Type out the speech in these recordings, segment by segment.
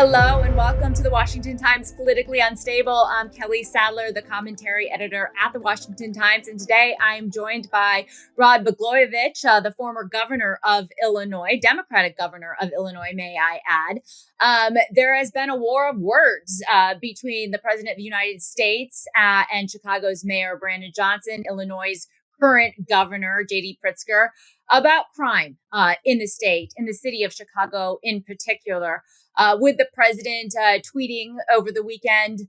Hello and welcome to the Washington Times Politically Unstable. I'm Kelly Sadler, the commentary editor at the Washington Times. And today I'm joined by Rod Blagojevich, the former governor of Illinois, Democratic governor of Illinois, may I add. There has been a war of words between the president of the United States and Chicago's Mayor Brandon Johnson, Illinois' current governor, JB Pritzker, about crime in the state, in the city of Chicago in particular. With the president tweeting over the weekend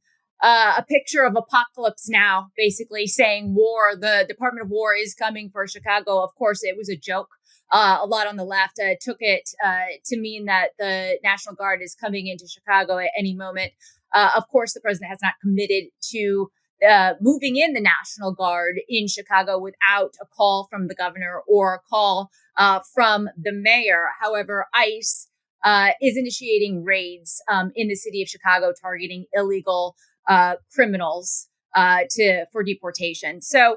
a picture of Apocalypse Now, basically saying war, the Department of War is coming for Chicago. Of course, it was a joke. A lot on the left took it to mean that the National Guard is coming into Chicago at any moment. Of course, the president has not committed to moving in the National Guard in Chicago without a call from the governor or a call from the mayor. However, ICE is initiating raids in the city of Chicago, targeting illegal criminals for deportation. So,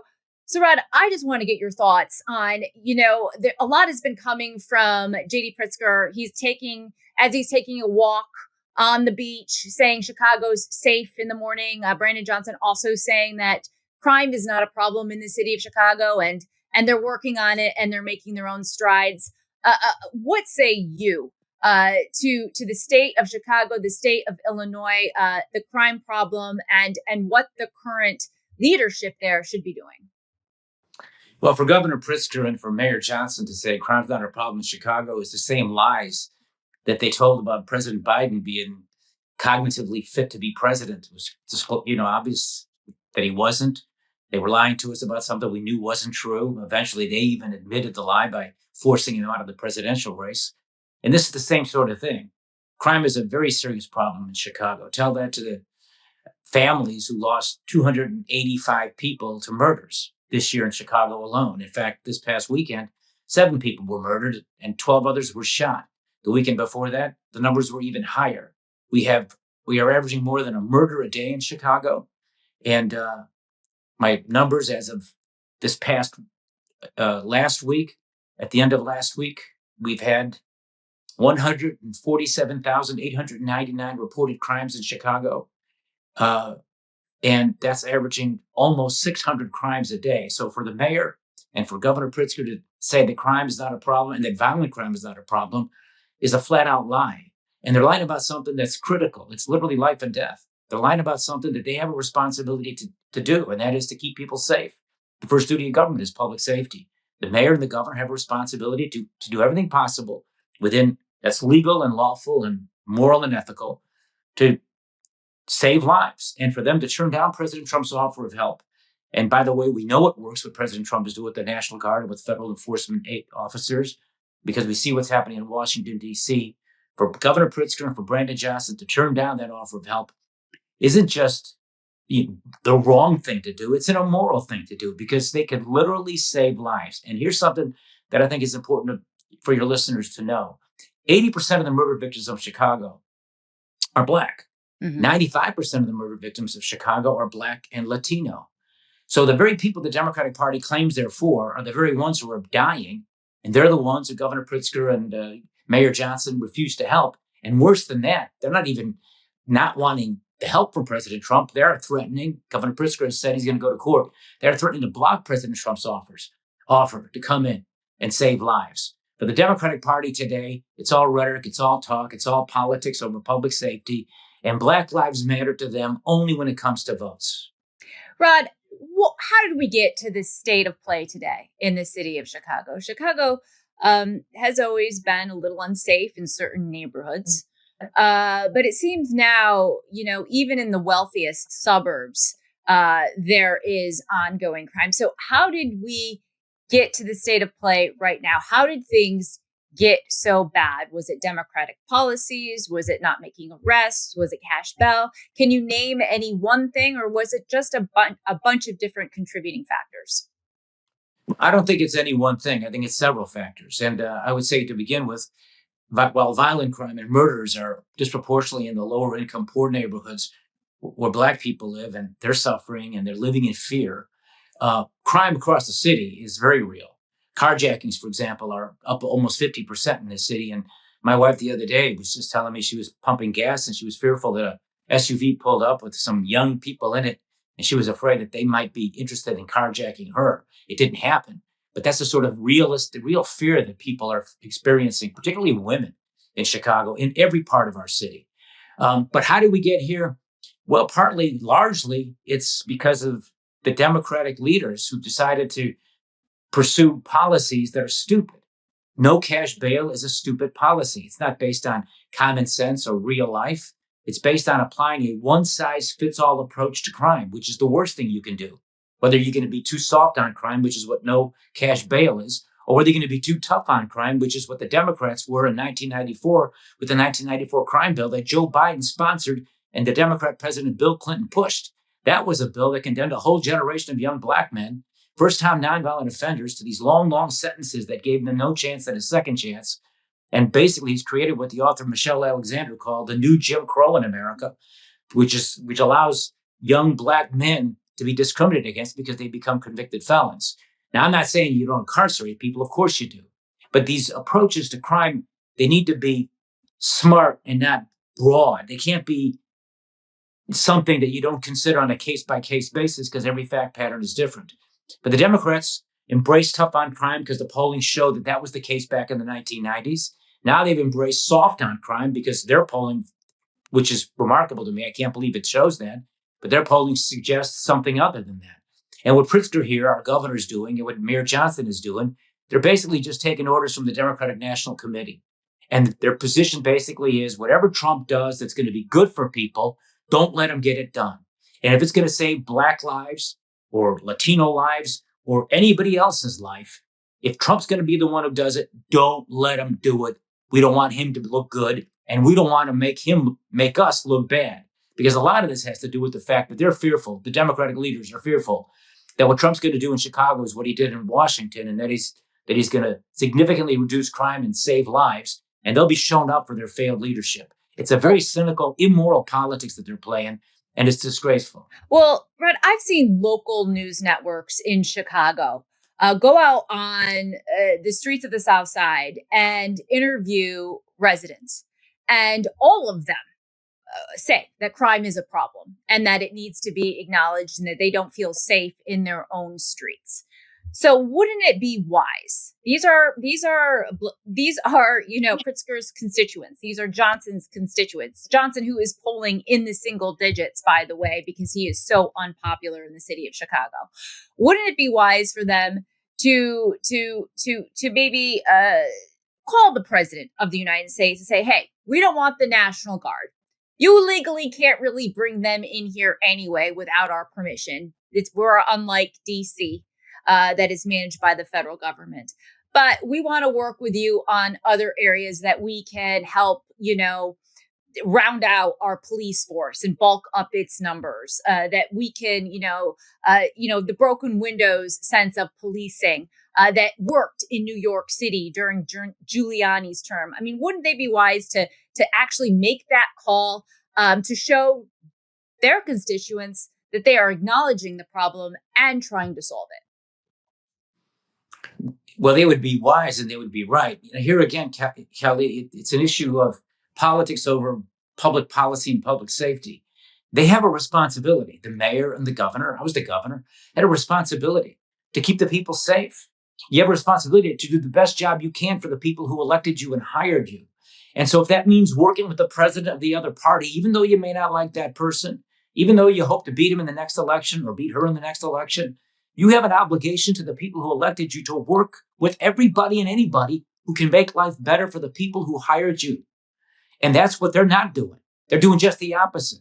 Rod, I just want to get your thoughts on, a lot has been coming from JB Pritzker. He's taking a walk on the beach, saying Chicago's safe in the morning. Brandon Johnson also saying that crime is not a problem in the city of Chicago, and they're working on it and they're making their own strides. What say you to the state of Chicago, the state of Illinois, the crime problem, and what the current leadership there should be doing? Well, for Governor Pritzker and for Mayor Johnson to say crime's not a problem in Chicago is the same lies that they told about President Biden being cognitively fit to be president. It was just, obvious that he wasn't. They were lying to us about something we knew wasn't true. Eventually, they even admitted the lie by forcing him out of the presidential race. And this is the same sort of thing. Crime is a very serious problem in Chicago. Tell that to the families who lost 285 people to murders this year in Chicago alone. In fact, this past weekend, 7 people were murdered and 12 others were shot. The weekend before that, the numbers were even higher. We are averaging more than a murder a day in Chicago. And my numbers as of this past last week, at the end of last week, we've had 147,899 reported crimes in Chicago. And that's averaging almost 600 crimes a day. So for the mayor and for Governor Pritzker to say that crime is not a problem and that violent crime is not a problem is a flat out lie. And they're lying about something that's critical. It's literally life and death. They're lying about something that they have a responsibility to do, and that is to keep people safe. The first duty of government is public safety. The mayor and the governor have a responsibility to do everything possible that's legal and lawful and moral and ethical to save lives, and for them to turn down President Trump's offer of help. And by the way, we know it works what President Trump is doing with the National Guard and with federal enforcement officers, because we see what's happening in Washington, D.C. For Governor Pritzker and for Brandon Johnson to turn down that offer of help isn't just the wrong thing to do. It's an immoral thing to do because they could literally save lives. And here's something that I think is important for your listeners to know. 80% of the murder victims of Chicago are Black. Mm-hmm. 95% of the murder victims of Chicago are Black and Latino. So the very people the Democratic Party claims they're for are the very ones who are dying. And they're the ones who Governor Pritzker and Mayor Johnson refuse to help. And worse than that, they're not even not wanting the help from President Trump. They're threatening. Governor Pritzker has said he's going to go to court. They're threatening to block President Trump's offer to come in and save lives. For the Democratic Party today, it's all rhetoric, it's all talk, it's all politics over public safety. And Black lives matter to them only when it comes to votes. Rod, how did we get to this state of play today in the city of Chicago? Chicago has always been a little unsafe in certain neighborhoods. But it seems now, even in the wealthiest suburbs, there is ongoing crime. So how did we get to the state of play right now? How did things get so bad? Was it Democratic policies? Was it not making arrests? Was it cash bail? Can you name any one thing, or was it just a bunch of different contributing factors? I don't think it's any one thing. I think it's several factors. And I would say to begin with, while violent crime and murders are disproportionately in the lower income, poor neighborhoods where Black people live and they're suffering and they're living in fear, crime across the city is very real. Carjackings, for example, are up almost 50% in this city. And My wife the other day was just telling me she was pumping gas and she was fearful that a SUV pulled up with some young people in it. And she was afraid that they might be interested in carjacking her. It didn't happen. But that's the sort of real fear that people are experiencing, particularly women in Chicago, in every part of our city. But how did we get here? Well, largely, it's because of the Democratic leaders who decided to pursue policies that are stupid. No cash bail is a stupid policy. It's not based on common sense or real life. It's based on applying a one-size-fits-all approach to crime, which is the worst thing you can do. Whether you're going to be too soft on crime, which is what no cash bail is, or whether you're going to be too tough on crime, which is what the Democrats were in 1994 with the 1994 crime bill that Joe Biden sponsored and the Democrat President Bill Clinton pushed. That was a bill that condemned a whole generation of young black men, first-time nonviolent offenders, to these long, long sentences that gave them no chance at a second chance. And basically, he's created what the author Michelle Alexander called the new Jim Crow in America, which allows young black men to be discriminated against because they become convicted felons. Now, I'm not saying you don't incarcerate people. Of course you do. But these approaches to crime, they need to be smart and not broad. They can't be something that you don't consider on a case-by-case basis because every fact pattern is different. But the Democrats embraced tough on crime because the polling showed that that was the case back in the 1990s. Now they've embraced soft on crime because their polling, which is remarkable to me, I can't believe it shows that, but their polling suggests something other than that. And what Pritzker here, our governor, is doing, and what Mayor Johnson is doing, they're basically just taking orders from the Democratic National Committee. And their position basically is whatever Trump does that's going to be good for people, don't let him get it done. And if it's going to save black lives or Latino lives or anybody else's life, if Trump's going to be the one who does it, don't let him do it. We don't want him to look good, and we don't want to make us look bad. Because a lot of this has to do with the fact that they're fearful, the Democratic leaders are fearful, that what Trump's going to do in Chicago is what he did in Washington, and that he's going to significantly reduce crime and save lives, and they'll be shown up for their failed leadership. It's a very cynical, immoral politics that they're playing, and it's disgraceful. Well, Rod, I've seen local news networks in Chicago go out on the streets of the South Side and interview residents, and all of them say that crime is a problem and that it needs to be acknowledged and that they don't feel safe in their own streets. So wouldn't it be wise? These are Pritzker's constituents. These are Johnson's constituents. Johnson, who is polling in the single digits, by the way, because he is so unpopular in the city of Chicago. Wouldn't it be wise for them to maybe call the president of the United States and say, hey, we don't want the National Guard. You legally can't really bring them in here anyway without our permission. We're unlike D.C., that is managed by the federal government. But we want to work with you on other areas that we can help, round out our police force and bulk up its numbers, that we can, the broken windows sense of policing that worked in New York City during Giuliani's term. I mean, wouldn't they be wise to actually make that call to show their constituents that they are acknowledging the problem and trying to solve it? Well, they would be wise and they would be right. Here again, Kelly, it's an issue of politics over public policy and public safety. They have a responsibility. The mayor and the governor, I was the governor, had a responsibility to keep the people safe. You have a responsibility to do the best job you can for the people who elected you and hired you. And so if that means working with the president of the other party, even though you may not like that person, even though you hope to beat him in the next election or beat her in the next election, you have an obligation to the people who elected you to work with everybody and anybody who can make life better for the people who hired you. And that's what they're not doing. They're doing just the opposite.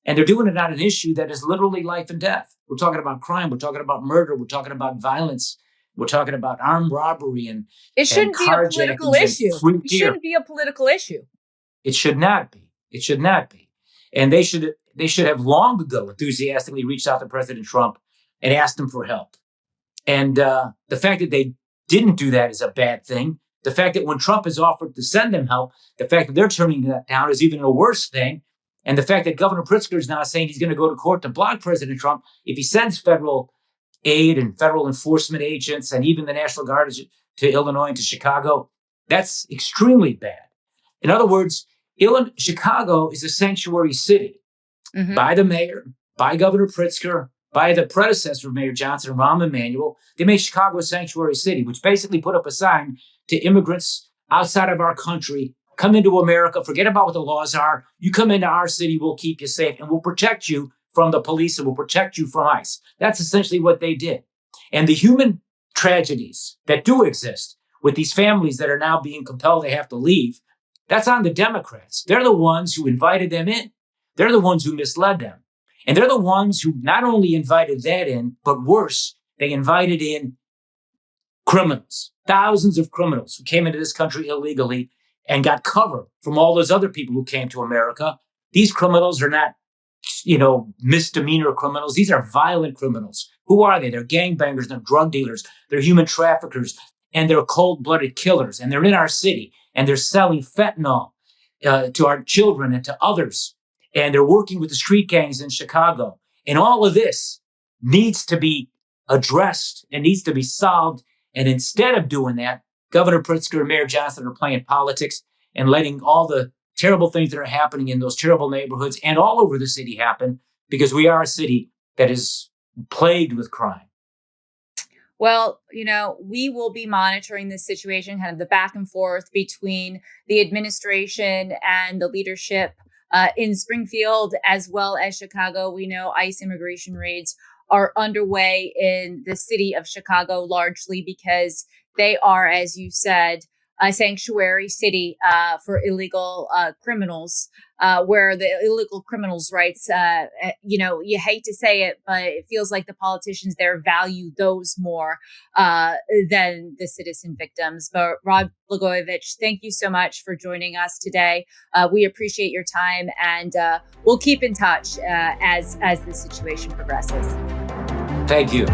And they're doing it on an issue that is literally life and death. We're talking about crime. We're talking about murder. We're talking about violence. We're talking about armed robbery and it shouldn't be a political issue. It shouldn't be a political issue. It should not be. It should not be. And they should have long ago enthusiastically reached out to President Trump and asked him for help. And the fact that they didn't do that is a bad thing. The fact that when Trump has offered to send them help, the fact that they're turning that down is even a worse thing. And the fact that Governor Pritzker is now saying he's going to go to court to block President Trump if he sends federal aid and federal enforcement agents and even the National Guard to Illinois and to Chicago, that's extremely bad. In other words, Chicago is a sanctuary city by the mayor, by Governor Pritzker, by the predecessor of Mayor Johnson, Rahm Emanuel. They made Chicago a sanctuary city, which basically put up a sign to immigrants outside of our country: come into America, forget about what the laws are. You come into our city, we'll keep you safe, and we'll protect you from the police, and we'll protect you from ICE. That's essentially what they did. And the human tragedies that do exist with these families that are now being compelled to have to leave, that's on the Democrats. They're the ones who invited them in. They're the ones who misled them. And they're the ones who not only invited that in, but worse, they invited in criminals, thousands of criminals who came into this country illegally and got cover from all those other people who came to America. These criminals are not, misdemeanor criminals. These are violent criminals. Who are they? They're gangbangers, they're drug dealers, they're human traffickers, and they're cold-blooded killers. And they're in our city, and they're selling fentanyl to our children and to others. And they're working with the street gangs in Chicago. And all of this needs to be addressed and needs to be solved. And instead of doing that, Governor Pritzker and Mayor Johnson are playing politics and letting all the terrible things that are happening in those terrible neighborhoods and all over the city happen, because we are a city that is plagued with crime. Well, we will be monitoring this situation, kind of the back and forth between the administration and the leadership in Springfield as well as Chicago. We know ICE immigration raids are underway in the city of Chicago, largely because they are, as you said, a sanctuary city for illegal criminals, where the illegal criminals' rights, you hate to say it, but it feels like the politicians there value those more than the citizen victims. But Rod Blagojevich, thank you so much for joining us today. We appreciate your time, and we'll keep in touch as the situation progresses. Thank you.